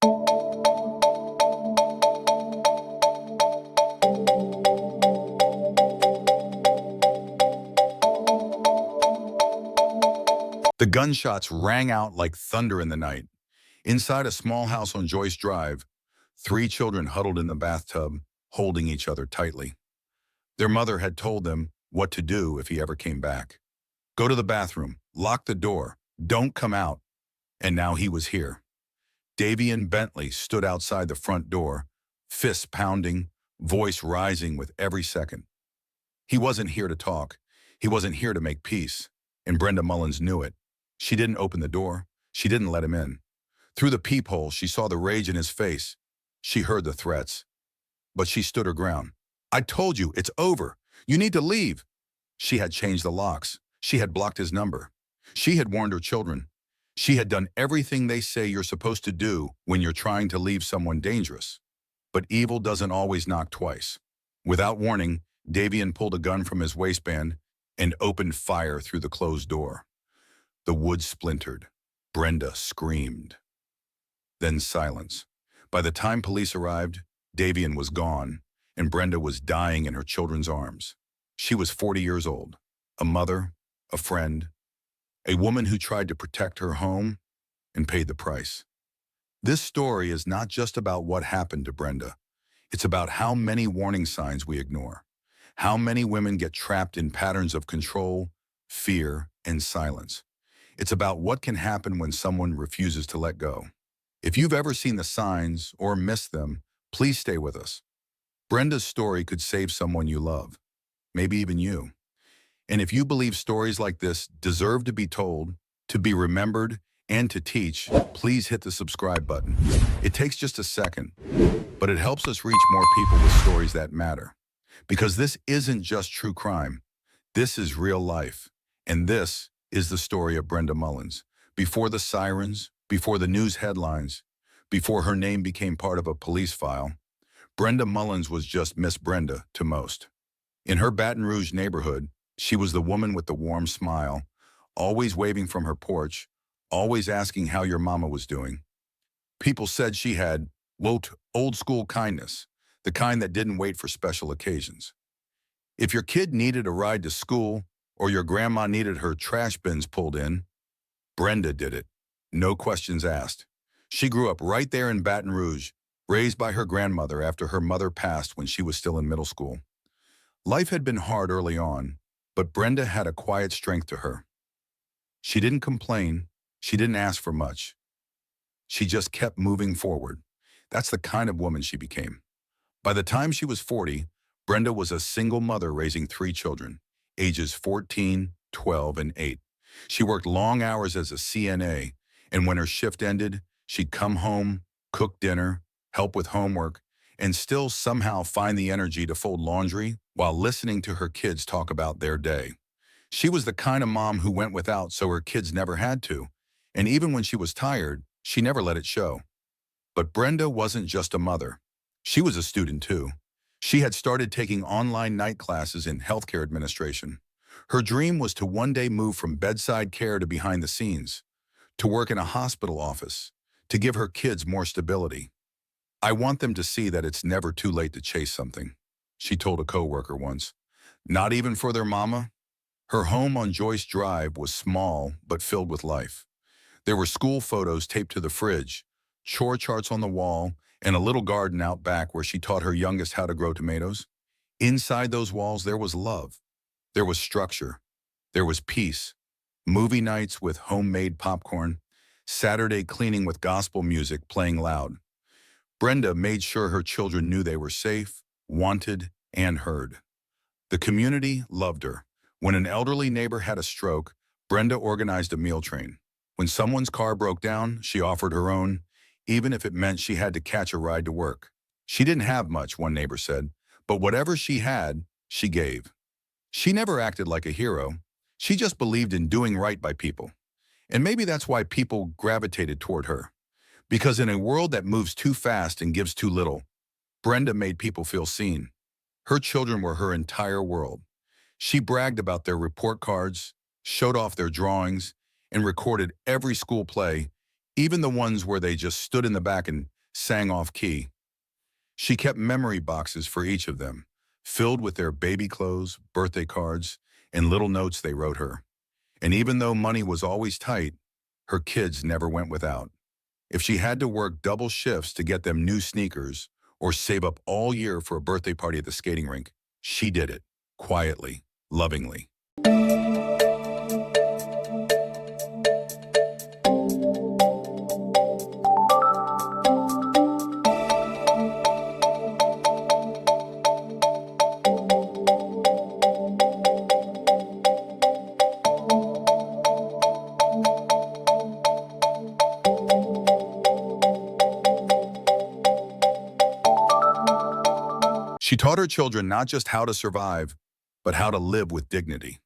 The gunshots rang out like thunder in the night. Inside a small house on Joyce Drive, three children huddled in the bathtub, holding each other tightly. Their mother had told them what to do if he ever came back. Go to the bathroom, lock the door, don't come out. And now he was here. Davian Bentley stood outside the front door, fists pounding, voice rising with every second. He wasn't here to talk. He wasn't here to make peace. And Brenda Mullins knew it. She didn't open the door. She didn't let him in. Through the peephole, she saw the rage in his face. She heard the threats. But she stood her ground. I told you, it's over. You need to leave. She had changed the locks. She had blocked his number. She had warned her children. She had done everything they say you're supposed to do when you're trying to leave someone dangerous. But evil doesn't always knock twice. Without warning, Davian pulled a gun from his waistband and opened fire through the closed door. The wood splintered. Brenda screamed. Then silence. By the time police arrived, Davian was gone, and Brenda was dying in her children's arms. She was 40 years old, a mother, a friend, a woman who tried to protect her home and paid the price. This story is not just about what happened to Brenda. It's about how many warning signs we ignore, how many women get trapped in patterns of control, fear, and silence. It's about what can happen when someone refuses to let go. If you've ever seen the signs or missed them, please stay with us. Brenda's story could save someone you love, maybe even you. And if you believe stories like this deserve to be told, to be remembered, and to teach, please hit the subscribe button. It takes just a second, but it helps us reach more people with stories that matter. Because this isn't just true crime. This is real life. And this is the story of Brenda Mullins. Before the sirens, before the news headlines, before her name became part of a police file, Brenda Mullins was just Miss Brenda to most. In her Baton Rouge neighborhood, she was the woman with the warm smile, always waving from her porch, always asking how your mama was doing. People said she had old school kindness, the kind that didn't wait for special occasions. If your kid needed a ride to school or your grandma needed her trash bins pulled in, Brenda did it. No questions asked. She grew up right there in Baton Rouge, raised by her grandmother after her mother passed when she was still in middle school. Life had been hard early on, but Brenda had a quiet strength to her. She didn't complain. She didn't ask for much. She just kept moving forward. That's the kind of woman she became. By the time she was 40, Brenda was a single mother raising three children, ages 14, 12, and 8. She worked long hours as a CNA, and when her shift ended, she'd come home, cook dinner, help with homework, and still somehow find the energy to fold laundry while listening to her kids talk about their day. She was the kind of mom who went without so her kids never had to, and even when she was tired, she never let it show. But Brenda wasn't just a mother. She was a student too. She had started taking online night classes in healthcare administration. Her dream was to one day move from bedside care to behind the scenes, to work in a hospital office, to give her kids more stability. I want them to see that it's never too late to chase something, she told a coworker once. Not even for their mama? Her home on Joyce Drive was small but filled with life. There were school photos taped to the fridge, chore charts on the wall, and a little garden out back where she taught her youngest how to grow tomatoes. Inside those walls, there was love. There was structure. There was peace. Movie nights with homemade popcorn. Saturday cleaning with gospel music playing loud. Brenda made sure her children knew they were safe, wanted, and heard. The community loved her. When an elderly neighbor had a stroke, Brenda organized a meal train. When someone's car broke down, she offered her own, even if it meant she had to catch a ride to work. She didn't have much, one neighbor said, but whatever she had, she gave. She never acted like a hero. She just believed in doing right by people. And maybe that's why people gravitated toward her. Because in a world that moves too fast and gives too little, Brenda made people feel seen. Her children were her entire world. She bragged about their report cards, showed off their drawings, and recorded every school play, even the ones where they just stood in the back and sang off key. She kept memory boxes for each of them, filled with their baby clothes, birthday cards, and little notes they wrote her. And even though money was always tight, her kids never went without. If she had to work double shifts to get them new sneakers or save up all year for a birthday party at the skating rink, she did it, quietly, lovingly. She taught her children not just how to survive, but how to live with dignity.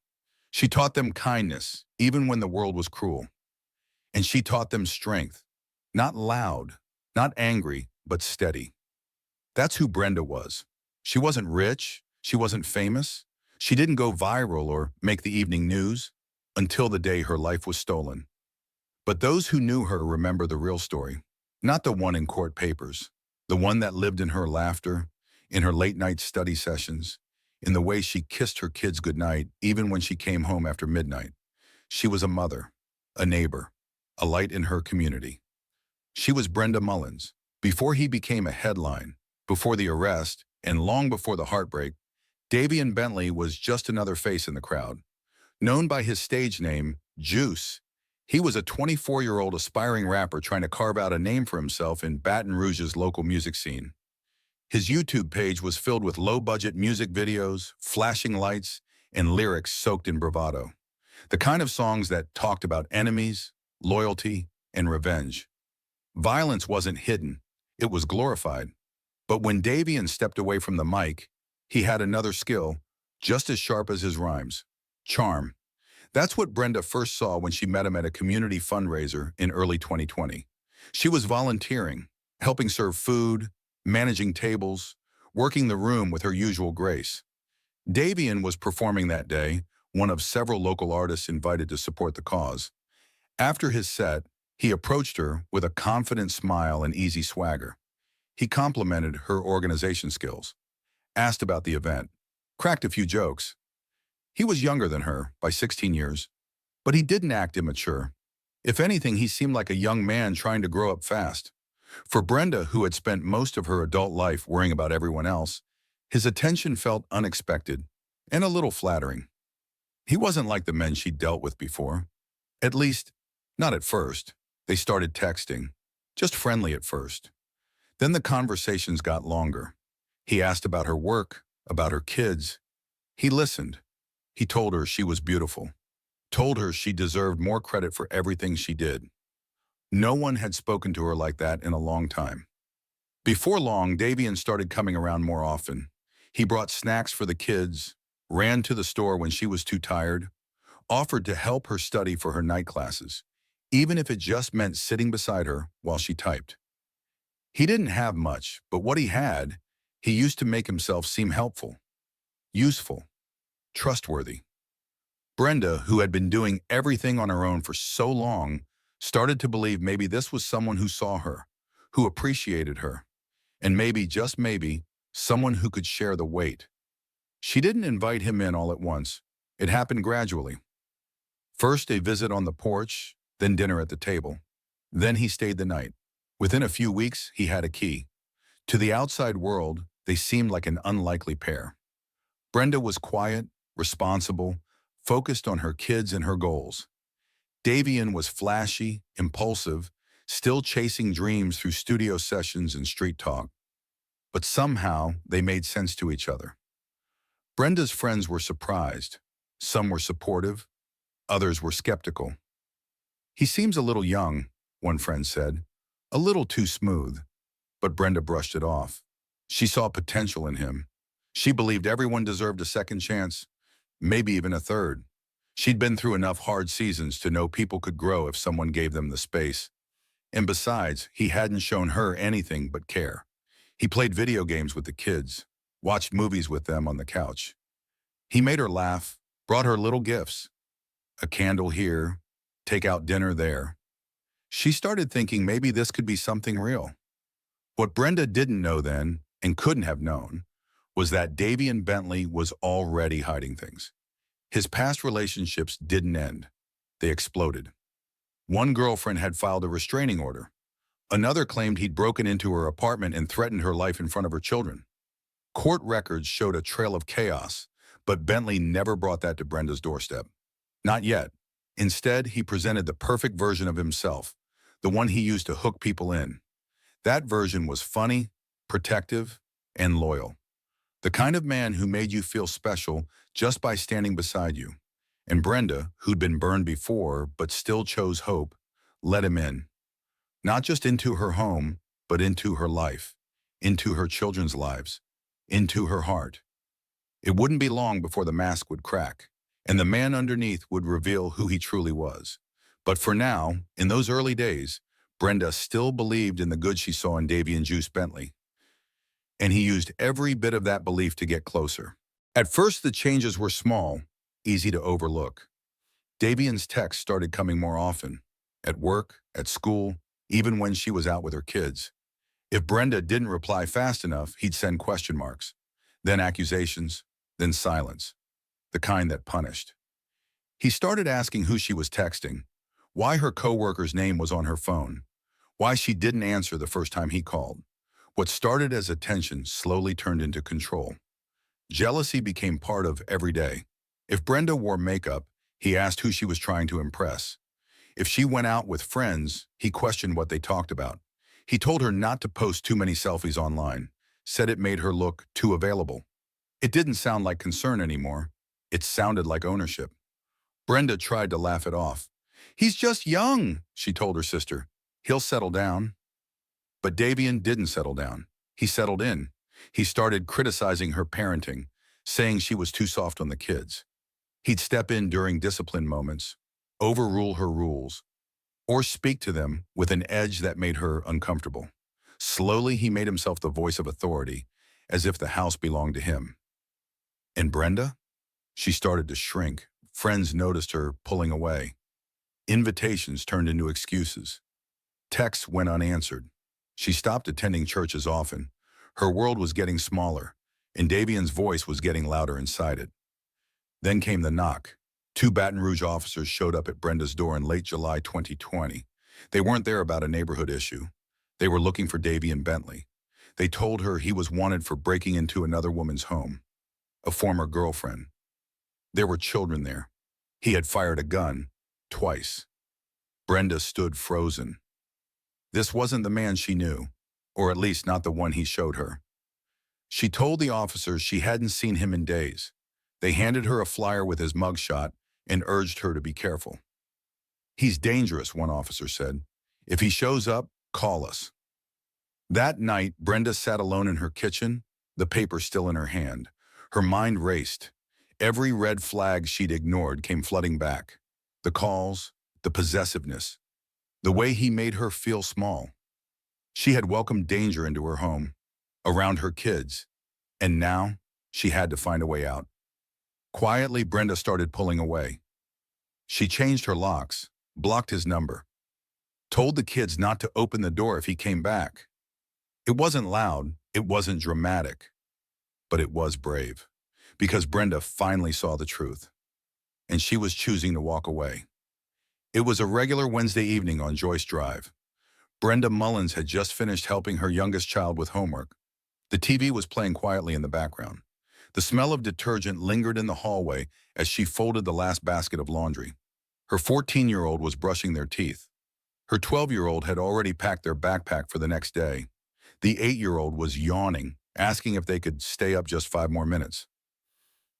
She taught them kindness, even when the world was cruel. And she taught them strength, not loud, not angry, but steady. That's who Brenda was. She wasn't rich, she wasn't famous, she didn't go viral or make the evening news until the day her life was stolen. But those who knew her remember the real story, not the one in court papers, the one that lived in her laughter, in her late-night study sessions, in the way she kissed her kids goodnight even when she came home after midnight. She was a mother, a neighbor, a light in her community. She was Brenda Mullins. Before he became a headline, before the arrest, and long before the heartbreak, Davian Bentley was just another face in the crowd. Known by his stage name, Juice, he was a 24-year-old aspiring rapper trying to carve out a name for himself in Baton Rouge's local music scene. His YouTube page was filled with low-budget music videos, flashing lights, and lyrics soaked in bravado. The kind of songs that talked about enemies, loyalty, and revenge. Violence wasn't hidden, it was glorified. But when Davian stepped away from the mic, he had another skill, just as sharp as his rhymes: charm. That's what Brenda first saw when she met him at a community fundraiser in early 2020. She was volunteering, helping serve food, managing tables, working the room with her usual grace. Davian was performing that day, one of several local artists invited to support the cause. After his set, he approached her with a confident smile and easy swagger. He complimented her organization skills, asked about the event, cracked a few jokes. He was younger than her by 16 years, but he didn't act immature. If anything, he seemed like a young man trying to grow up fast. For Brenda, who had spent most of her adult life worrying about everyone else, his attention felt unexpected and a little flattering. He wasn't like the men she'd dealt with before. At least, not at first. They started texting, just friendly at first. Then the conversations got longer. He asked about her work, about her kids. He listened. He told her she was beautiful, told her she deserved more credit for everything she did. No one had spoken to her like that in a long time. Before long, Davian started coming around more often. He brought snacks for the kids, ran to the store when she was too tired, offered to help her study for her night classes, even if it just meant sitting beside her while she typed. He didn't have much, but what he had, he used to make himself seem helpful, useful, trustworthy. Brenda, who had been doing everything on her own for so long, started to believe maybe this was someone who saw her, who appreciated her, and maybe, just maybe, someone who could share the weight. She didn't invite him in all at once. It happened gradually. First a visit on the porch, then dinner at the table. Then he stayed the night. Within a few weeks, he had a key. To the outside world, they seemed like an unlikely pair. Brenda was quiet, responsible, focused on her kids and her goals. Davian was flashy, impulsive, still chasing dreams through studio sessions and street talk. But somehow, they made sense to each other. Brenda's friends were surprised. Some were supportive, others were skeptical. "He seems a little young," one friend said, "a little too smooth." But Brenda brushed it off. She saw potential in him. She believed everyone deserved a second chance, maybe even a third. She'd been through enough hard seasons to know people could grow if someone gave them the space. And besides, he hadn't shown her anything but care. He played video games with the kids, watched movies with them on the couch. He made her laugh, brought her little gifts. A candle here, take out dinner there. She started thinking maybe this could be something real. What Brenda didn't know then, and couldn't have known, was that Davian Bentley was already hiding things. His past relationships didn't end. They exploded. One girlfriend had filed a restraining order. Another claimed he'd broken into her apartment and threatened her life in front of her children. Court records showed a trail of chaos, but Bentley never brought that to Brenda's doorstep. Not yet. Instead, he presented the perfect version of himself, the one he used to hook people in. That version was funny, protective, and loyal. The kind of man who made you feel special just by standing beside you. And Brenda, who'd been burned before but still chose hope, let him in. Not just into her home, but into her life, into her children's lives, into her heart. It wouldn't be long before the mask would crack, and the man underneath would reveal who he truly was. But for now, in those early days, Brenda still believed in the good she saw in Davian Juice Bentley. And he used every bit of that belief to get closer. At first, the changes were small, easy to overlook. Davian's texts started coming more often, at work, at school, even when she was out with her kids. If Brenda didn't reply fast enough, he'd send question marks, then accusations, then silence, the kind that punished. He started asking who she was texting, why her coworker's name was on her phone, why she didn't answer the first time he called. What started as attention slowly turned into control. Jealousy became part of every day. If Brenda wore makeup, he asked who she was trying to impress. If she went out with friends, he questioned what they talked about. He told her not to post too many selfies online, said it made her look too available. It didn't sound like concern anymore. It sounded like ownership. Brenda tried to laugh it off. "He's just young," she told her sister. "He'll settle down." But Davian didn't settle down. He settled in. He started criticizing her parenting, saying she was too soft on the kids. He'd step in during discipline moments, overrule her rules, or speak to them with an edge that made her uncomfortable. Slowly, he made himself the voice of authority, as if the house belonged to him. And Brenda? She started to shrink. Friends noticed her pulling away. Invitations turned into excuses. Texts went unanswered. She stopped attending church as often. Her world was getting smaller, and Davian's voice was getting louder inside it. Then came the knock. Two Baton Rouge officers showed up at Brenda's door in late July 2020. They weren't there about a neighborhood issue. They were looking for Davian Bentley. They told her he was wanted for breaking into another woman's home, a former girlfriend. There were children there. He had fired a gun, twice. Brenda stood frozen. This wasn't the man she knew, or at least not the one he showed her. She told the officers she hadn't seen him in days. They handed her a flyer with his mugshot and urged her to be careful. "He's dangerous," one officer said. "If he shows up, call us." That night, Brenda sat alone in her kitchen, the paper still in her hand. Her mind raced. Every red flag she'd ignored came flooding back. The calls, the possessiveness, the way he made her feel small. She had welcomed danger into her home, around her kids, and now she had to find a way out. Quietly, Brenda started pulling away. She changed her locks, blocked his number, told the kids not to open the door if he came back. It wasn't loud, it wasn't dramatic, but it was brave, because Brenda finally saw the truth, and she was choosing to walk away. It was a regular Wednesday evening on Joyce Drive. Brenda Mullins had just finished helping her youngest child with homework. The TV was playing quietly in the background. The smell of detergent lingered in the hallway as she folded the last basket of laundry. Her 14-year-old was brushing their teeth. Her 12-year-old had already packed their backpack for the next day. The 8-year-old was yawning, asking if they could stay up just 5 more minutes.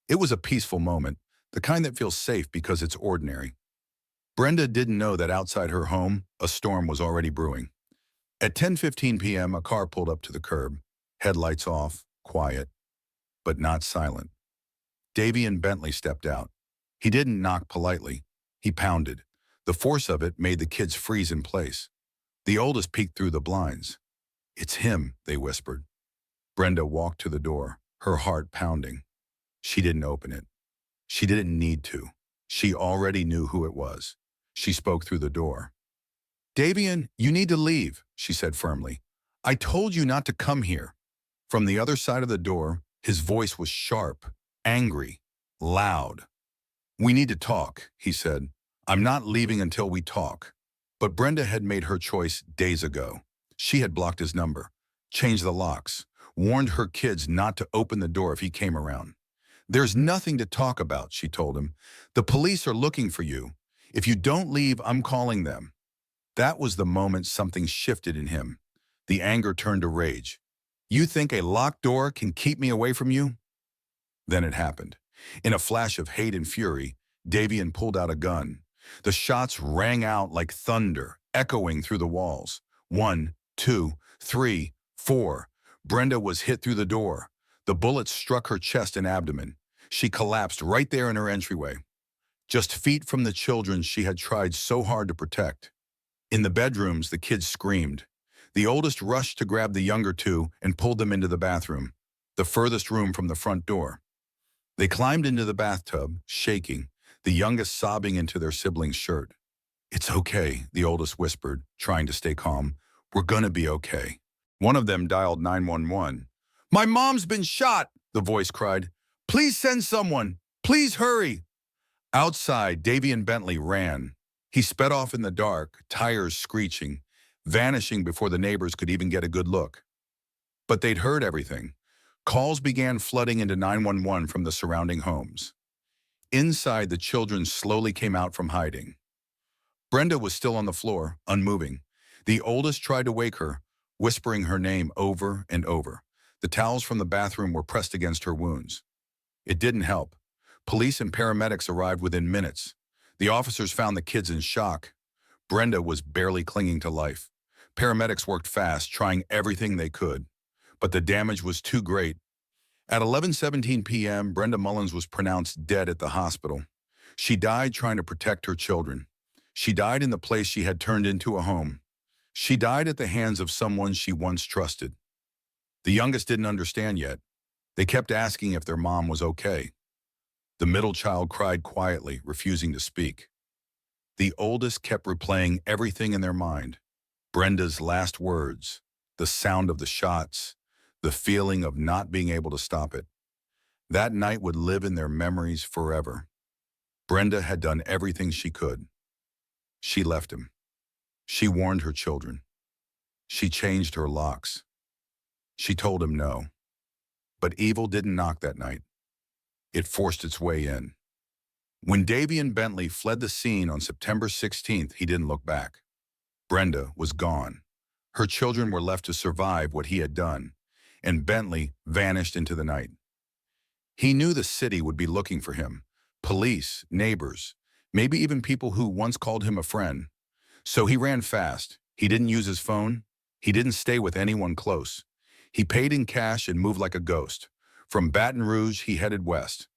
It was a peaceful moment, the kind that feels safe because it's ordinary. Brenda didn't know that outside her home, a storm was already brewing. At 10:15 p.m., a car pulled up to the curb, headlights off, quiet, but not silent. Davian Bentley stepped out. He didn't knock politely. He pounded. The force of it made the kids freeze in place. The oldest peeked through the blinds. "It's him," they whispered. Brenda walked to the door, her heart pounding. She didn't open it. She didn't need to. She already knew who it was. She spoke through the door. Davian, you need to leave, she said firmly. I told you not to come here. From the other side of the door, his voice was sharp, angry, loud. We need to talk, he said. I'm not leaving until we talk. But Brenda had made her choice days ago. She had blocked his number, changed the locks, warned her kids not to open the door if he came around. There's nothing to talk about, she told him. The police are looking for you. If you don't leave, I'm calling them. That was the moment something shifted in him. The anger turned to rage. You think a locked door can keep me away from you? Then it happened. In a flash of hate and fury, Davian pulled out a gun. The shots rang out like thunder, echoing through the walls. 1, 2, 3, 4. Brenda was hit through the door. The bullets struck her chest and abdomen. She collapsed right there in her entryway, just feet from the children she had tried so hard to protect. In the bedrooms, the kids screamed. The oldest rushed to grab the younger two and pulled them into the bathroom, the furthest room from the front door. They climbed into the bathtub, shaking, the youngest sobbing into their sibling's shirt. It's okay, the oldest whispered, trying to stay calm. We're gonna be okay. One of them dialed 911. My mom's been shot, the voice cried. Please send someone. Please hurry. Outside, Davian Bentley ran. He sped off in the dark, tires screeching, vanishing before the neighbors could even get a good look. But they'd heard everything. Calls began flooding into 911 from the surrounding homes. Inside, the children slowly came out from hiding. Brenda was still on the floor, unmoving. The oldest tried to wake her, whispering her name over and over. The towels from the bathroom were pressed against her wounds. It didn't help. Police and paramedics arrived within minutes. The officers found the kids in shock. Brenda was barely clinging to life. Paramedics worked fast, trying everything they could. But the damage was too great. At 11:17 p.m., Brenda Mullins was pronounced dead at the hospital. She died trying to protect her children. She died in the place she had turned into a home. She died at the hands of someone she once trusted. The youngest didn't understand yet. They kept asking if their mom was okay. The middle child cried quietly, refusing to speak. The oldest kept replaying everything in their mind. Brenda's last words, the sound of the shots, the feeling of not being able to stop it. That night would live in their memories forever. Brenda had done everything she could. She left him. She warned her children. She changed her locks. She told him no. But evil didn't knock that night. It forced its way in. When Davian Bentley fled the scene on September 16th, he didn't look back. Brenda was gone. Her children were left to survive what he had done, and Bentley vanished into the night. He knew the city would be looking for him. Police, neighbors, maybe even people who once called him a friend. So he ran fast. He didn't use his phone. He didn't stay with anyone close. He paid in cash and moved like a ghost. From Baton Rouge, he headed west,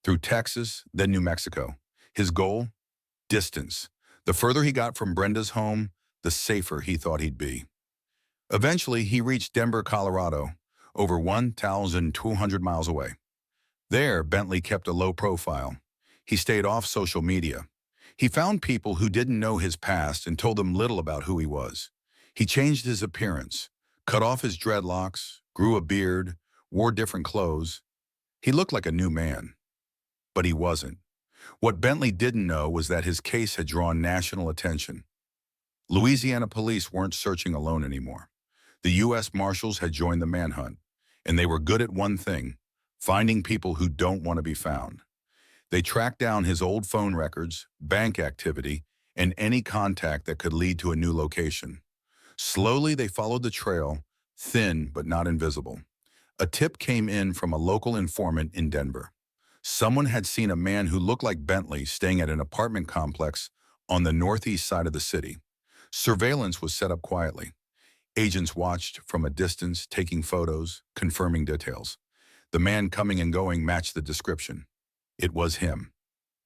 through Texas, then New Mexico. His goal? Distance. The further he got from Brenda's home, the safer he thought he'd be. Eventually, he reached Denver, Colorado, over 1,200 miles away. There, Bentley kept a low profile. He stayed off social media. He found people who didn't know his past and told them little about who he was. He changed his appearance, cut off his dreadlocks, grew a beard, wore different clothes. He looked like a new man. But he wasn't. What Bentley didn't know was that his case had drawn national attention. Louisiana police weren't searching alone anymore. The U.S. Marshals had joined the manhunt, and they were good at one thing: finding people who don't want to be found. They tracked down his old phone records, bank activity, and any contact that could lead to a new location. Slowly, they followed the trail, thin but not invisible. A tip came in from a local informant in Denver. Someone had seen a man who looked like Bentley staying at an apartment complex on the northeast side of the city. Surveillance was set up quietly. Agents watched from a distance, taking photos, confirming details. The man coming and going matched the description. It was him.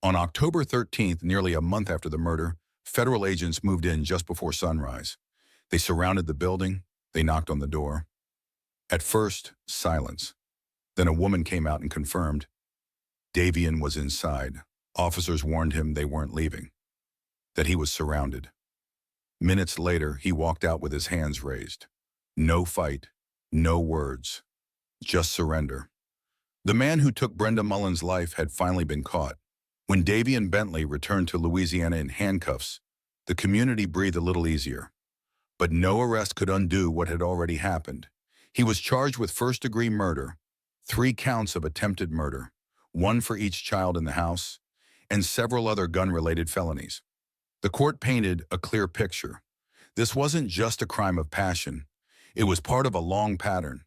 On October 13th, nearly a month after the murder, federal agents moved in just before sunrise. They surrounded the building. They knocked on the door. At first, silence. Then a woman came out and confirmed. Davian was inside. Officers warned him they weren't leaving, that he was surrounded. Minutes later, he walked out with his hands raised. No fight, no words, just surrender. The man who took Brenda Mullins' life had finally been caught. When Davian Bentley returned to Louisiana in handcuffs, the community breathed a little easier. But no arrest could undo what had already happened. He was charged with first-degree murder, 3 counts of attempted murder, 1 for each child in the house, and several other gun-related felonies. The court painted a clear picture. This wasn't just a crime of passion. It was part of a long pattern.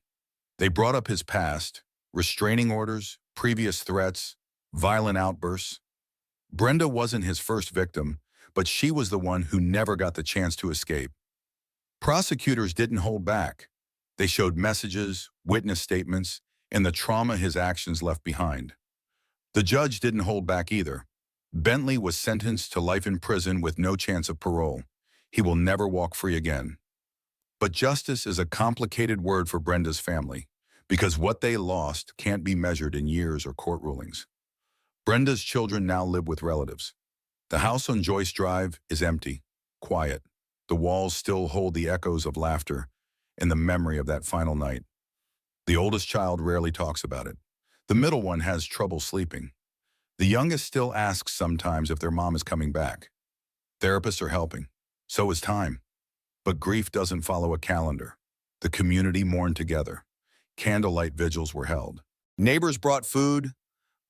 They brought up his past, restraining orders, previous threats, violent outbursts. Brenda wasn't his first victim, but she was the one who never got the chance to escape. Prosecutors didn't hold back. They showed messages, witness statements, and the trauma his actions left behind. The judge didn't hold back either. Bentley was sentenced to life in prison with no chance of parole. He will never walk free again. But justice is a complicated word for Brenda's family, because what they lost can't be measured in years or court rulings. Brenda's children now live with relatives. The house on Joyce Drive is empty, quiet. The walls still hold the echoes of laughter and the memory of that final night. The oldest child rarely talks about it. The middle one has trouble sleeping. The youngest still asks sometimes if their mom is coming back. Therapists are helping. So is time. But grief doesn't follow a calendar. The community mourned together. Candlelight vigils were held. Neighbors brought food.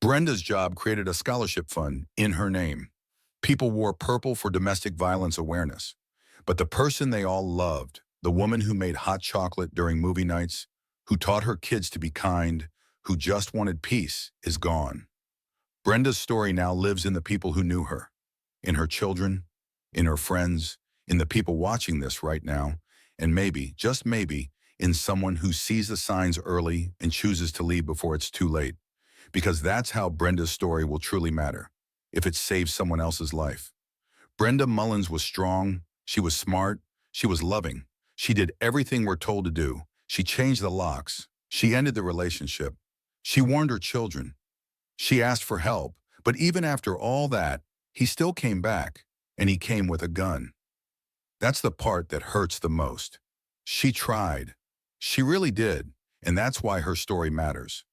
Brenda's job created a scholarship fund in her name. People wore purple for domestic violence awareness. But the person they all loved, the woman who made hot chocolate during movie nights, who taught her kids to be kind, who just wanted peace, is gone. Brenda's story now lives in the people who knew her, in her children, in her friends, in the people watching this right now, and maybe, just maybe, in someone who sees the signs early and chooses to leave before it's too late. Because that's how Brenda's story will truly matter, if it saves someone else's life. Brenda Mullins was strong, she was smart, she was loving. She did everything we're told to do. She changed the locks. She ended the relationship. She warned her children. She asked for help, but even after all that, he still came back, and he came with a gun. That's the part that hurts the most. She tried. She really did, and that's why her story matters.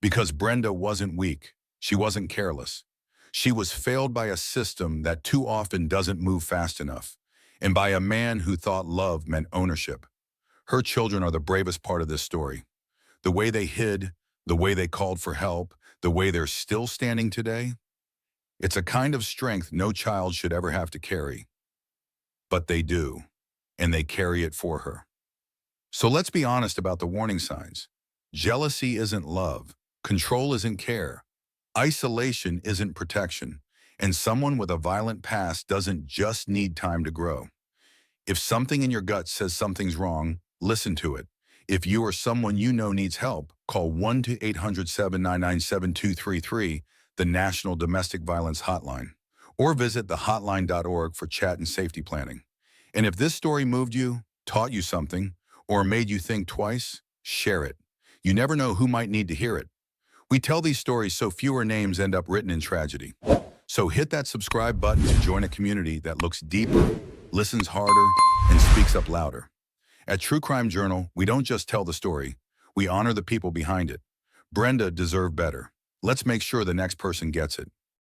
Because Brenda wasn't weak. She wasn't careless. She was failed by a system that too often doesn't move fast enough, and by a man who thought love meant ownership. Her children are the bravest part of this story. The way they hid, the way they called for help, the way they're still standing today. It's a kind of strength no child should ever have to carry. But they do, and they carry it for her. So let's be honest about the warning signs. Jealousy isn't love. Control isn't care. Isolation isn't protection. And someone with a violent past doesn't just need time to grow. If something in your gut says something's wrong, listen to it. If you or someone you know needs help, call 1-800-799-7233, the National Domestic Violence Hotline, or visit thehotline.org for chat and safety planning. And if this story moved you, taught you something, or made you think twice, share it. You never know who might need to hear it. We tell these stories so fewer names end up written in tragedy. So hit that subscribe button to join a community that looks deeper, listens harder, and speaks up louder. At True Crime Journal, we don't just tell the story, we honor the people behind it. Brenda deserved better. Let's make sure the next person gets it.